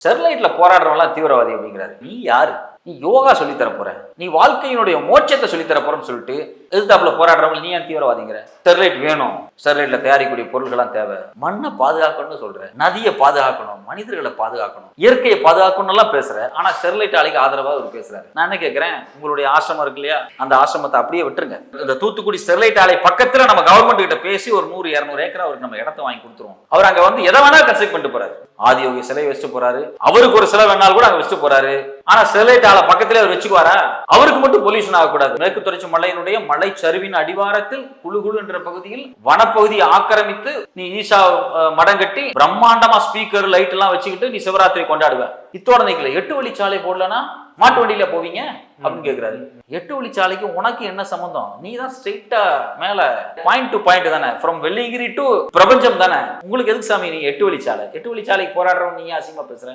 ஸ்டெர்லைட்ல போராடுறவங்களாம் தீவிரவாதி அப்படிங்கிறாரு. நீ யாரு? நீ யோகா சொல்லித்தர போற, நீ வாழ்க்கையினுடைய மோட்சத்தை சொல்லித்தர போறன்னு சொல்லிட்டு எதிர்த்தாப்புல போராடுறவங்க நீ ஏன் தீவிரவாதிங்கிற? ஸ்டெர்லைட் வேணும், ஸ்டெர்லைட்ல தயாரிக்கக்கூடிய பொருட்கள்லாம் தேவை, மண்ணை பாதுகாக்கணும்னு சொல்ற, நதியை பாதுகாக்கணும், மனிதர்களை பாதுகாக்கணும், இயற்கையை பாதுகாக்கணும் எல்லாம் பேசுற. ஆனா ஸ்டெர்லைட் ஆலைக்கு ஆதரவா அவர் பேசுறாரு. நான் என்ன கேட்கிறேன், உங்களுடைய ஆசிரமம் இருக்கு இல்லையா, அந்த ஆசிரமத்தை அப்படியே விட்டுருங்க. இந்த தூத்துக்குடி ஸ்டெர்லைட் ஆலை பக்கத்துல நம்ம கவர்மெண்ட் கிட்ட பேசி ஒரு 100-200 ஏக்கர் அவருக்கு நம்ம இடத்த வாங்கி கொடுத்துருவோம். அவர் அங்க வந்து எதை வேணா கன்ஸ்ட்ரக்ட் பண்ணிட்டு போறாரு. ஆதியோகி சிலை வச்சுட்டு போறாரு, அவருக்கு ஒரு சிலை வேணாலும் கூட அங்க வச்சுட்டு போறாரு. ஆனா ஸ்டெர்லைட் ஆலை பக்கத்திலே அவர் வச்சுக்குவாரா? அவருக்கு மட்டும் பொல்யூஷன் ஆகக்கூடாது. மேற்கு தொடர்ச்சி மலையினுடைய மலை சரிவின் அடிவாரத்தில் குழு என்ற பகுதியில் வனப்பகுதியை ஆக்கிரமித்து நீ ஈஷா மடம் கட்டி பிரம்மாண்டமா ஸ்பீக்கர் லைட் எல்லாம் வச்சுக்கிட்டு நீ சிவராத்திரி கொண்டாடுவ. இத்தோட நிக்கல. 8 வழிச்சாலை போடலன்னா மாட்டு வண்டியில போவீங்க அப்படின்னு கேட்கிறாரு. 8 வழிச்சாலைக்கு உனக்கு என்ன சம்பந்தம்? நீ தான் ஸ்ட்ரெயிட்டா மேல பாயிண்ட் டு பாயிண்ட் தானே, ஃப்ரம் வெள்ளிகிரி டு பிரபஞ்சம் தானே. உங்களுக்கு எதுக்கு சாமி நீ 8 வழிச்சாலை? 8 வழிச்சாலைக்கு போராடுறவங்க நீ அசிங்கமா பேசுற?